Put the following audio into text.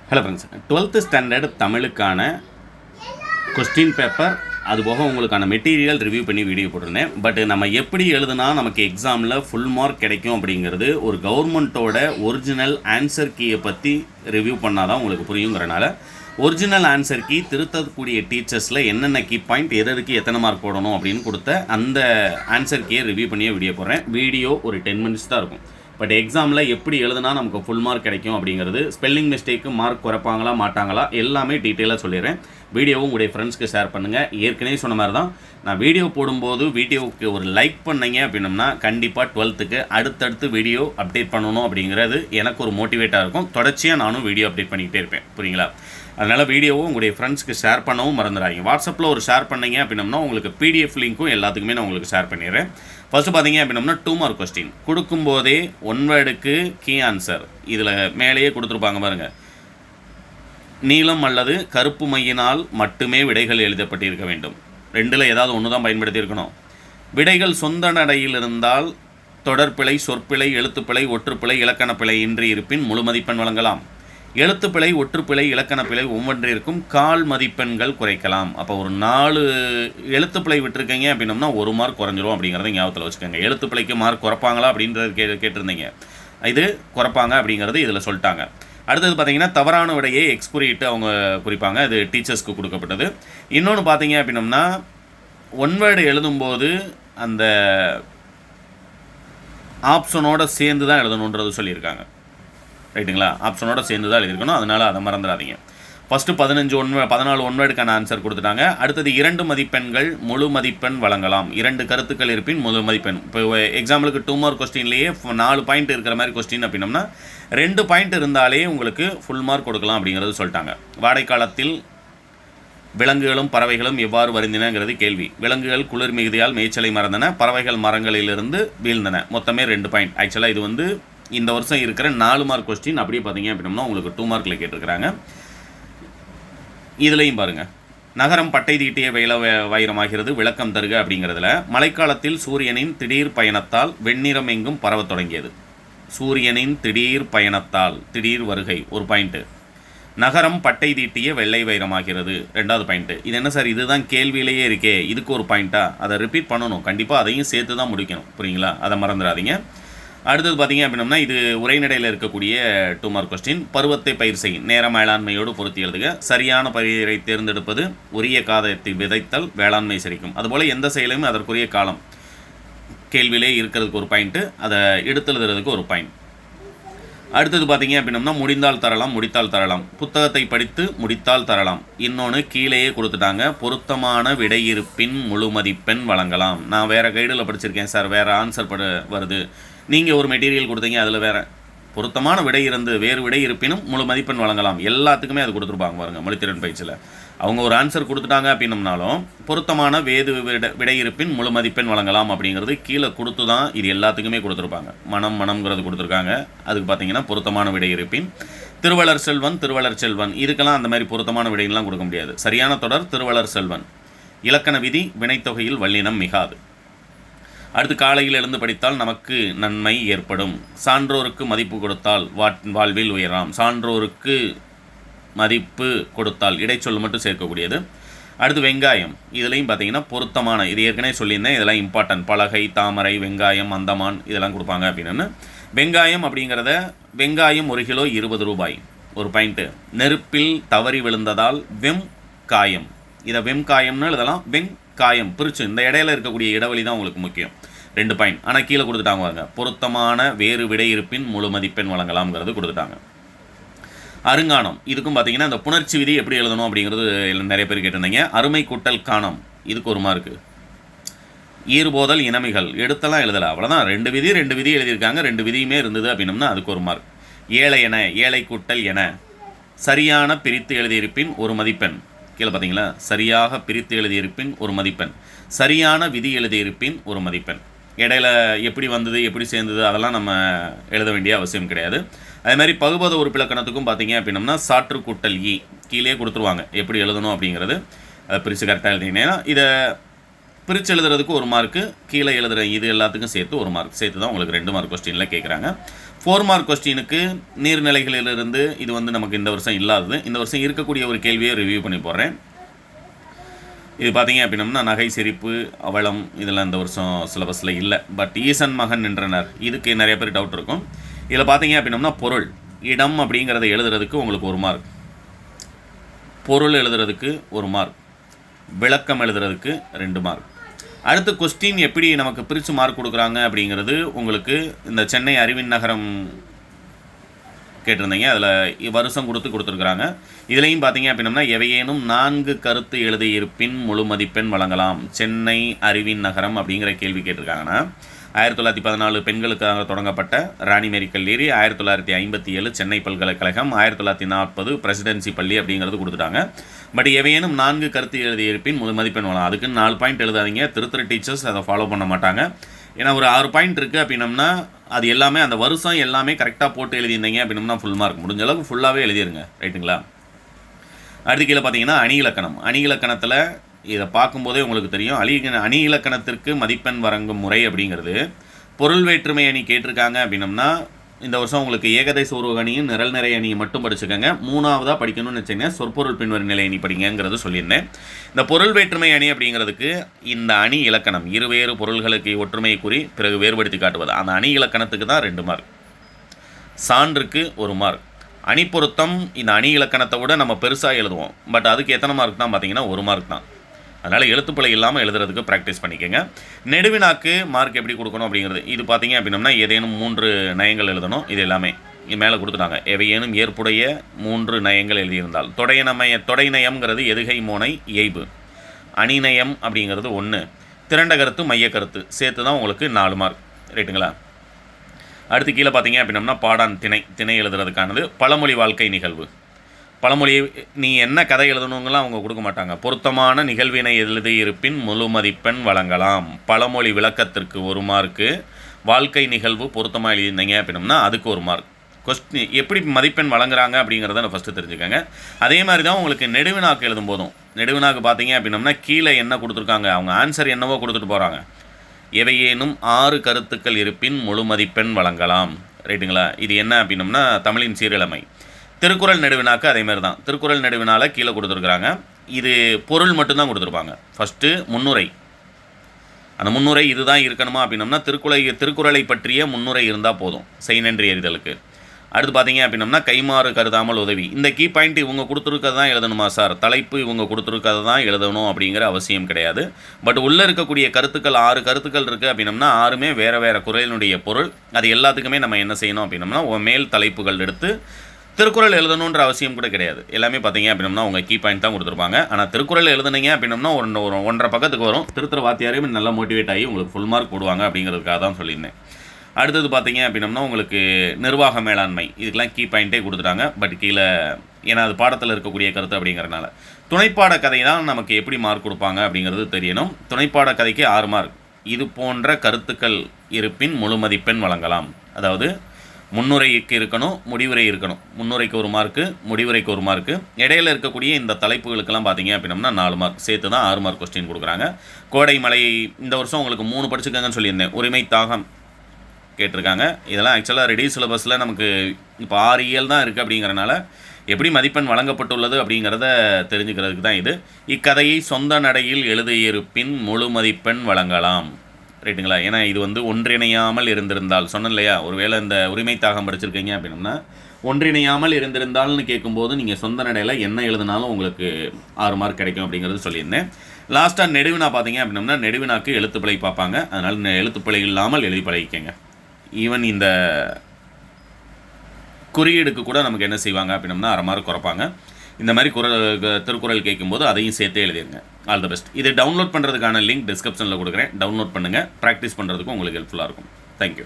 Hello friends, 12th standard தமிழுக்கான question paper அதுபோக உங்களுக்கான மெட்டீரியல் ரிவ்யூ பண்ணி வீடியோ போட்டிருந்தேன். பட் நம்ம எப்படி எழுதுனா நமக்கு எக்ஸாமில் ஃபுல் மார்க் கிடைக்கும் அப்படிங்கிறது ஒரு கவர்மெண்ட்டோட ஒரிஜினல் ஆன்சர் கீயை பற்றி ரிவ்யூ பண்ணால் தான் உங்களுக்கு புரியுங்கிறனால ஒரிஜினல் ஆன்சர் கீ திருத்தக்கூடிய டீச்சர்ஸில் என்னென்ன கீ பாயிண்ட் எதுக்கு எத்தனை மார்க் போடணும் அப்படின்னு கொடுத்த அந்த ஆன்சர் கீயை ரிவ்யூ பண்ணியே வீடியோ போடுறேன். வீடியோ ஒரு 10 minutes தான் இருக்கும். பட் எக்ஸாமில் எப்படி எழுதுனா நமக்கு ஃபுல் மார்க் கிடைக்கும் அப்படிங்கிறது, ஸ்பெல்லிங் மிஸ்டேக்கு மார்க் குறைப்பாங்களா மாட்டாங்களா எல்லாமே டீட்டெயிலாக சொல்லிடுறேன். வீடியோவும் உங்களுடைய ஃப்ரெண்ட்ஸ்க்கு ஷேர் பண்ணுங்கள். ஏற்கனவே சொன்ன மாதிரி தான், நான் வீடியோ போடும்போது வீடியோவுக்கு ஒரு லைக் பண்ணீங்க அப்படின்னம்னா கண்டிப்பாக 12th அடுத்தடுத்து வீடியோ அப்டேட் பண்ணணும் அப்படிங்கிறது எனக்கு ஒரு மோட்டிவேட்டாக இருக்கும். தொடர்ச்சியாக நானும் வீடியோ அப்டேட் பண்ணிக்கிட்டே இருப்பேன். புரியுங்களா? அதனால் வீடியோவும் உங்களுடைய ஃப்ரெண்ட்ஸ்க்கு ஷேர் பண்ணவும் மறந்துடாதீங்க. வாட்ஸ்அப்பில் ஒரு ஷேர் பண்ணிங்க அப்படின்னம்னா உங்களுக்கு பிடிஎஃப் லிங்க்கும் எல்லாத்துக்குமே நான் உங்களுக்கு ஷேர் பண்ணிடுறேன். ஃபஸ்ட்டு பார்த்தீங்க அப்படின்னம்னா 2 மார்க் கொஸ்டின் கொடுக்கும்போதே ஒன் வேர்டுக்கு கீ ஆன்சர் இதில் மேலேயே கொடுத்துருப்பாங்க பாருங்கள். நீலம் அல்லது கருப்பு மையினால் மட்டுமே விடைகள் எழுதப்பட்டிருக்க வேண்டும். ரெண்டில் ஏதாவது ஒன்று தான் பயன்படுத்தியிருக்கணும். விடைகள் சொந்த நடையில் இருந்தால் தொடர்பிழை, சொற்பிழை, எழுத்துப்பிழை, ஒற்றுப்பிழை, இலக்கணப்பிழை இன்றி இருப்பின் முழு மதிப்பெண் வழங்கலாம். எழுத்துப்பிழை, ஒற்றுப்பிழை, இலக்கணப்பிழை ஒவ்வொன்றிற்கும் 1/4 மதிப்பெண்கள் குறைக்கலாம். அப்போ ஒரு 4 எழுத்துப்பிழை விட்டுருக்கீங்க அப்படின்னம்னா 1 மார்க் குறைஞ்சிரும் அப்படிங்கிறத ஞாபகத்தில் வச்சுக்கோங்க. எழுத்துப்பிழைக்கு மார்க் குறைப்பாங்களா அப்படின்றது கேட்டிருந்தீங்க. இது குறைப்பாங்க அப்படிங்கிறது இதில் சொல்லிட்டாங்க. அடுத்தது பார்த்தீங்கன்னா தவறான விடையை எக்ஸ் குறியிட்டு அவங்க குறிப்பாங்க. அது டீச்சர்ஸ்க்கு கொடுக்கப்பட்டது. இன்னொன்று பார்த்தீங்க அப்படின்னம்னா ஒன் வேர்டு எழுதும்போது அந்த ஆப்ஷனோடு சேர்ந்து தான் எழுதணுன்றது சொல்லியிருக்காங்க. ரைட்டுங்களா? ஆப்ஷனோட சேர்ந்து தான் எழுதியிருக்கணும். அதனால் அதை மறந்துடாதீங்க. ஃபஸ்ட்டு 14 ஒன் வேர்டுக்கான ஆன்சர் கொடுத்துட்டாங்க. அடுத்தது 2 மதிப்பெண்கள் முழு மதிப்பெண் வழங்கலாம். 2 கருத்துக்கள் இருப்பின் முழு மதிப்பெண். இப்போ எக்ஸாம்பிளுக்கு 2 மார்க் கொஸ்டின்லேயே 4 பாயிண்ட் இருக்கிற மாதிரி கொஸ்டின் அப்படின்னம்னா 2 பாயிண்ட் இருந்தாலே உங்களுக்கு ஃபுல் மார்க் கொடுக்கலாம் அப்படிங்கிறது சொல்லிட்டாங்க. வாடைக்காலத்தில் விலங்குகளும் பறவைகளும் எவ்வாறு வருந்தினங்கிறது கேள்வி. விலங்குகள் குளிர் மிகுதியால் மேய்ச்சலை மறந்தன, பறவைகள் மரங்களிலிருந்து வீழ்ந்தன. மொத்தமே 2 பாயிண்ட். ஆக்சுவலாக இது இந்த வருஷம் இருக்கிற 4 மார்க் கொஸ்டின். அப்படியே பார்த்தீங்க அப்படின்னா உங்களுக்கு 2 மார்க்கில் கேட்டிருக்கிறாங்க. இதுலையும் பாருங்கள், நகரம் பட்டை தீட்டிய வைரமாகிறது, விளக்கம் தருக அப்படிங்கிறதுல மழைக்காலத்தில் சூரியனின் திடீர் பயணத்தால் வெண்ணிறம் எங்கும் பரவத் தொடங்கியது. சூரியனின் திடீர் பயணத்தால், திடீர் வருகை ஒரு பாயிண்ட்டு. நகரம் பட்டை தீட்டிய வெள்ளை வைரமாகிறது 2வது பாயிண்ட்டு. இது என்ன சார், இதுதான் கேள்வியிலேயே இருக்கே, இதுக்கு ஒரு பாயிண்ட்டாக? அதை ரிப்பீட் பண்ணணும் கண்டிப்பாக, அதையும் சேர்த்து தான் முடிக்கணும். புரியுங்களா? அதை மறந்துடாதீங்க. அடுத்தது பார்த்தீங்க அப்படின்னம்னா இது உரைநடையில் இருக்கக்கூடிய 2 மார்க் கொஸ்டின். பருவத்தை பயிர் செய்யும், நேர மேலாண்மையோடு பொருத்தி எழுதுக. சரியான பயிரை தேர்ந்தெடுப்பது, உரிய காலத்தை விதைத்தல், வேளாண்மை செழிக்கும். அதுபோல் எந்த செயலையும் அதற்குரிய காலம் கேள்வியிலே இருக்கிறதுக்கு ஒரு பாயிண்ட்டு, அதை எடுத்தெழுதுறதுக்கு ஒரு பாயிண்ட். அடுத்தது பார்த்தீங்க அப்படின்னம்னா முடிந்தால் தரலாம், முடித்தால் தரலாம். புத்தகத்தை படித்து முடித்தால் தரலாம். இன்னொன்று கீழேயே கொடுத்துட்டாங்க, பொருத்தமான விடை இருப்பின் முழு மதிப்பெண் வழங்கலாம். நான் வேறு கைடில் படிச்சிருக்கேன் சார், வேறு ஆன்சர் வருது. நீங்கள் ஒரு மெட்டீரியல் கொடுத்தீங்க, அதில் வேறு பொருத்தமான விடை இருந்து வேறு விடை இருப்பினும் முழு மதிப்பெண் வழங்கலாம். எல்லாத்துக்குமே அது கொடுத்துருப்பாங்க பாருங்கள். மொழித்திறன் பயிற்சியில் அவங்க ஒரு ஆன்சர் கொடுத்துட்டாங்க அப்படின்னம்னாலும் பொருத்தமான விடை இருப்பின் முழு மதிப்பெண் வழங்கலாம் அப்படிங்கிறது கீழே கொடுத்து தான் இது எல்லாத்துக்குமே கொடுத்துருப்பாங்க. மனம்ங்கிறது கொடுத்துருக்காங்க. அதுக்கு பார்த்தீங்கன்னா பொருத்தமான விடை இருப்பின். திருவளர் செல்வன் இதுக்கெல்லாம் அந்த மாதிரி பொருத்தமான விடையெல்லாம் கொடுக்க முடியாது. சரியான தொடர் திருவளர் செல்வன். இலக்கண விதி, வினைத்தொகையில் வல்லினம் மிகாது. அடுத்து காலையில் எழுந்து படித்தால் நமக்கு நன்மை ஏற்படும். சான்றோருக்கு மதிப்பு கொடுத்தால் வாழ்வில் உயரலாம். சான்றோருக்கு மதிப்பு கொடுத்தால் இடைச்சொல் மட்டும் சேர்க்கக்கூடியது. அடுத்து வெங்காயம். இதுலேயும் பார்த்தீங்கன்னா பொருத்தமான, இது ஏற்கனவே சொல்லியிருந்தேன், இதெல்லாம் இம்பார்ட்டன்ட். பலகை, தாமரை, வெங்காயம், அந்தமான் இதெல்லாம் கொடுப்பாங்க அப்படின்னு. வெங்காயம் அப்படிங்கிறத வெங்காயம் 1 கிலோ 20 ரூபாய் ஒரு பாயிண்ட்டு. நெருப்பில் தவறி விழுந்ததால் காயம். இதை காயம்னு இதெல்லாம் காயம் பிரித்து இந்த இடையில இருக்கக்கூடிய இடைவெளி தான் உங்களுக்கு முக்கியம். 2 பாயிண்ட். ஆனால் கீழே கொடுத்துட்டாங்க பாருங்க, பொருத்தமான வேறு விடை இருப்பின் முழு மதிப்பெண் வழங்கலாம்ங்கிறது கொடுத்துட்டாங்க. அருங்கானம். இதுக்கும் பார்த்தீங்கன்னா இந்த புணர்ச்சி விதி எப்படி எழுதணும் அப்படிங்கிறது நிறைய பேர் கேட்டிருந்தீங்க. அருமை கூட்டல் காணம், இதுக்கு 1 மார்க்கு. ஈறுபோதல் இனமிகள் எடுத்தெல்லாம் எழுதலை, அவ்வளோதான். 2 விதி எழுதியிருக்காங்க. 2 விதியுமே இருந்தது அப்படின்னம்னா அதுக்கு 1 மார்க். ஏழை என, ஏழை கூட்டல் என சரியான பிரித்து எழுதியிருப்பின் 1 மதிப்பெண். கீழே பார்த்தீங்களா, சரியாக பிரித்து எழுதியிருப்பின் 1 மதிப்பெண். சரியான விதி எழுதியிருப்பின் 1 மதிப்பெண். இடையில எப்படி வந்தது எப்படி சேர்ந்தது அதெல்லாம் நம்ம எழுத வேண்டிய அவசியம் கிடையாது. அதே மாதிரி பகுபத உறுப்பிலக்கணத்துக்கும் பார்த்தீங்க அப்படின்னம்னா சாற்று கூட்டல் கீழே கொடுத்துருவாங்க எப்படி எழுதணும் அப்படிங்கிறது. அதை பிரித்து கரெக்டாக எழுதிங்கன்னா இதை பிரித்து எழுதுறதுக்கு 1 மார்க்கு, கீழே எழுதுகிற இது எல்லாத்துக்கும் சேர்த்து 1 மார்க், சேர்த்து தான் உங்களுக்கு 2 மார்க் கொஸ்டினில் கேட்குறாங்க. 4 மார்க் கொஸ்டினுக்கு நீர்நிலைகளிலிருந்து இது வந்து நமக்கு இந்த வருஷம் இல்லாதது, இந்த வருஷம் இருக்கக்கூடிய ஒரு கேள்வியை ரிவ்யூ பண்ணி போடுறேன். இது பார்த்தீங்க அப்படின்னம்னா நகை சிரிப்பு அவலம் இதெல்லாம் இந்த வருஷம் சிலபஸில் இல்லை. பட் ஈசன் மகன் என்றனர் இதுக்கு நிறைய பேர் டவுட் இருக்கும். இதில் பார்த்தீங்க அப்படின்னம்னா பொருள் இடம் அப்படிங்கிறத எழுதுறதுக்கு உங்களுக்கு 1 மார்க், பொருள் எழுதுறதுக்கு 1 மார்க், விளக்கம் எழுதுறதுக்கு 2 மார்க். அடுத்து கொஸ்டின் எப்படி நமக்கு பிரித்து மார்க் கொடுக்குறாங்க அப்படிங்கிறது உங்களுக்கு இந்த சென்னை அறிவின் நகரம் கேட்டிருந்தீங்க, அதில் வருஷம் கொடுத்துருக்குறாங்க. இதுலேயும் பார்த்தீங்க அப்படின்னம்னா எவையேனும் 4 கருத்து எழுதியிருப்பின் முழு மதிப்பெண் வழங்கலாம். சென்னை அறிவின் நகரம் அப்படிங்கிற கேள்வி கேட்டிருக்காங்கன்னா 1914 பெண்களுக்காக தொடங்கப்பட்ட ராணி மேரி கல்லூரி, 1957 சென்னை பல்கலைக்கழகம், 1940 பிரசிடென்சி பள்ளி அப்படிங்கிறது கொடுத்துட்டாங்க. பட் எவையேனும் 4 கருத்து எழுதியிருப்பின் முழு மதிப்பெண் வழங்கலாம். அதுக்குன்னு 4 பாயிண்ட் எழுதாதீங்க, திருத்துற டீச்சர்ஸ் அதை ஃபாலோ பண்ண மாட்டாங்க. ஏன்னா ஒரு 6 பாயிண்ட் இருக்குது அப்படின்னம்னா அது எல்லாமே அந்த வருஷம் எல்லாமே கரெக்டாக போட்டு எழுதியிருந்தீங்க அப்படின்னம்னா ஃபுல் மார்க், முடிஞ்ச அளவுக்கு ஃபுல்லாகவே எழுதிருங்க, ரைட்டுங்களா. அடுத்து கீழே பார்த்தீங்கன்னா அணி இலக்கணம். அணி இலக்கணத்தில் இதை பார்க்கும்போதே உங்களுக்கு தெரியும், அணி இலக்கணத்திற்கு மதிப்பெண் வழங்கும் முறை அப்படிங்கிறது பொருள் வேற்றுமை அணி கேட்டிருக்காங்க அப்படின்னம்னா இந்த வருஷம் உங்களுக்கு ஏகதேச உருவக அணியும் நிரல் நிறை அணியை மட்டும் படிச்சுக்கோங்க. 3ஆவதாக படிக்கணும்னு வச்சுங்க சொற்பொருள் பின்வரும் நிலை அணி படிங்கிறது சொல்லியிருந்தேன். இந்த பொருள் வேற்றுமை அணி அப்படிங்கிறதுக்கு இந்த அணி இலக்கணம் இருவேறு பொருள்களுக்கு ஒற்றுமையை கூறி பிறகு வேறுபடுத்தி காட்டுவது, அந்த அணி இலக்கணத்துக்கு தான் 2 மார்க், சான்றுக்கு 1 மார்க். அணி பொருத்தம் இந்த அணி இலக்கணத்தை விட நம்ம பெருசாக எழுதுவோம், பட் அதுக்கு எத்தனை மார்க் தான் பார்த்தீங்கன்னா 1 மார்க் தான். அதனால் எழுத்துப்பிழை இல்லாமல் எழுதுறதுக்கு ப்ராக்டிஸ் பண்ணிக்கோங்க. நெடுவினாக்கு மார்க் எப்படி கொடுக்கணும் அப்படிங்கிறது இது பார்த்தீங்க அப்படின்னம்னா ஏதேனும் 3 நயங்கள் எழுதணும். இது எல்லாமே இது மேலே கொடுத்துட்டாங்க. எவையேனும் ஏற்புடைய 3 நயங்கள் எழுதியிருந்தால் தொடை நயம்ங்கிறது எதுகை மோனை இயைபு, அணிநயம் அப்படிங்கிறது 1, திரண்ட கருத்து மைய கருத்து சேர்த்து தான் உங்களுக்கு 4 மார்க், ரைட்டுங்களா. அடுத்து கீழே பார்த்தீங்க அப்படின்னம்னா பாடான் திணை எழுதுறதுக்கானது பழமொழி வாழ்க்கை நிகழ்வு. பழமொழி நீ என்ன கதை எழுதணுங்களாம் அவங்க கொடுக்க மாட்டாங்க. பொருத்தமான நிகழ்வினை எழுதியிருப்பின் முழு மதிப்பெண் வழங்கலாம். பழமொழி விளக்கத்திற்கு 1 மார்க்கு, வாழ்க்கை நிகழ்வு பொருத்தமாக எழுதியிருந்தீங்க அப்படின்னம்னா அதுக்கு 1 மார்க். கொஸ்டின் எப்படி மதிப்பெண் வழங்குறாங்க அப்படிங்கிறத நான் ஃபஸ்ட்டு தெரிஞ்சுக்கோங்க. அதே மாதிரி தான் உங்களுக்கு நெடுவினாக்கு எழுதும் போதும், நெடுவினாக்கு பார்த்தீங்க அப்படின்னம்னா கீழே என்ன கொடுத்துருக்காங்க, அவங்க ஆன்சர் என்னவோ கொடுத்துட்டு போகிறாங்க. எவையேனும் 6 கருத்துக்கள் இருப்பின் முழு மதிப்பெண் வழங்கலாம், ரைட்டுங்களா. இது என்ன அப்படின்னம்னா தமிழின் சீரிழமை. திருக்குறள் நெடுவினாக்கு அதேமாதிரி தான், திருக்குறள் நெடுவினால கீழே கொடுத்துருக்குறாங்க. இது பொருள் மட்டும்தான் கொடுத்துருப்பாங்க. ஃபஸ்ட்டு முன்னுரை, அந்த முன்னுரை இதுதான் இருக்கணுமா அப்படின்னம்னா திருக்குறளை பற்றிய முன்னுரை இருந்தால் போதும் செய்நன்றி எறிதலுக்கு. அடுத்து பார்த்தீங்க அப்படின்னம்னா கைமாறு கருதாமல் உதவி. இந்த கீ பாயிண்ட் இவங்க கொடுத்துருக்கிறது தான் எழுதணுமா சார், தலைப்பு இவங்க கொடுத்துருக்கிறது தான் எழுதணும் அப்படிங்கிற அவசியம் கிடையாது. பட் உள்ளே இருக்கக்கூடிய கருத்துக்கள் 6 கருத்துக்கள் இருக்குது அப்படின்னம்னா 6மே வேறு குறளினுடைய பொருள். அது எல்லாத்துக்குமே நம்ம என்ன செய்யணும் அப்படின்னம்னா மேல் தலைப்புகள் எடுத்து திருக்குறள் எழுதணுன்ற அவசியம் கூட கிடையாது. எல்லாமே பார்த்தீங்க அப்படின்னம்னா உங்கள் கீ பாயிண்ட் தான் கொடுத்துருப்பாங்க. ஆனால் திருக்குறள் எழுதுனீங்க அப்படின்னம்னா ஒரு 1.5 பக்கத்துக்கு வரும். திருத்துற வாத்தியாரையும் நல்லா மோட்டிவேட் ஆகி உங்களுக்கு ஃபுல் மார்க் போடுவாங்க அப்படிங்கிறதுக்காக தான் சொல்லியிருந்தேன். அடுத்தது பார்த்தீங்க அப்படின்னம்னா உங்களுக்கு நிர்வாக மேலாண்மை, இதுக்கெல்லாம் கீ பாயிண்ட்டே கொடுத்துட்டாங்க. பட் கீழே ஏன்னா அது பாடத்தில் இருக்கக்கூடிய கருத்து அப்படிங்கிறனால துணைப்பாட கதை தான் நமக்கு எப்படி மார்க் கொடுப்பாங்க அப்படிங்கிறது தெரியணும். துணைப்பாட கதைக்கு 6 மார்க். இது போன்ற கருத்துக்கள் இருப்பின் முழு மதிப்பெண் வழங்கலாம். அதாவது முன்னுரைக்கு இருக்கணும், முடிவுரை இருக்கணும். முன்னுரைக்கு 1 மார்க்கு, முடிவுரைக்கு 1 மார்க்கு. இடையில இருக்கக்கூடிய இந்த தலைப்புகளுக்கெல்லாம் பார்த்தீங்க அப்படின்னம்னா 4 மார்க் சேர்த்து தான் 6 மார்க் கொஸ்டின் கொடுக்குறாங்க. கோடை மலை இந்த வருஷம் உங்களுக்கு 3 படிச்சுக்கங்கன்னு சொல்லியிருந்தேன். உரிமை தாகம் கேட்டிருக்காங்க. இதெல்லாம் ஆக்சுவலாக ரெடி சிலபஸில் நமக்கு இப்போ 6 இயல் தான் இருக்குது அப்படிங்கிறனால எப்படி மதிப்பெண் வழங்கப்பட்டுள்ளது அப்படிங்கிறத தெரிஞ்சுக்கிறதுக்கு தான் இது. இக்கதையை சொந்த நடையில் எழுதியிருப்பின் முழு மதிப்பெண் வழங்கலாம், ரைட்டுங்களா. ஏன்னா இது வந்து ஒன்றிணையாமல் இருந்திருந்தால் சொன்னேன் இல்லையா, ஒருவேளை இந்த உரிமை தாகம் படிச்சிருக்கீங்க அப்படின்னம்னா ஒன்றிணையாமல் இருந்திருந்தால்னு கேட்கும்போது நீங்கள் சொந்த நடையில் என்ன எழுதினாலும் உங்களுக்கு 6 மார்க் கிடைக்கும் அப்படிங்கிறது சொல்லியிருந்தேன். லாஸ்ட்டாக நெடுவினா பார்த்தீங்க அப்படின்னம்னா நெடுவினாக்கு எழுத்துப்பிழை பார்ப்பாங்க. அதனால் எழுத்துப்பிழை இல்லாமல் எழுதி பழகிக்கங்க. ஈவன் இந்த குறியீடுக்கு கூட நமக்கு என்ன செய்வாங்க அப்படின்னம்னா 1/2 மார்க் குறைப்பாங்க. இந்த மாதிரி திருக்குறள் கேட்கும்போது அதையும் சேர்த்தே எழுதிருங்க. All the best. இது டவுன்லோட் பண்ணுறதுக்கான லிங்க் டிஸ்கிரிப்ஷனில் கொடுக்குறேன். டவுன்லோட் பண்ணுங்கள். ப்ராக்டிஸ் பண்ணுறதுக்கும் உங்களுக்கு ஹெல்ப்ஃபுல்லாக இருக்கும். தேங்க்யூ.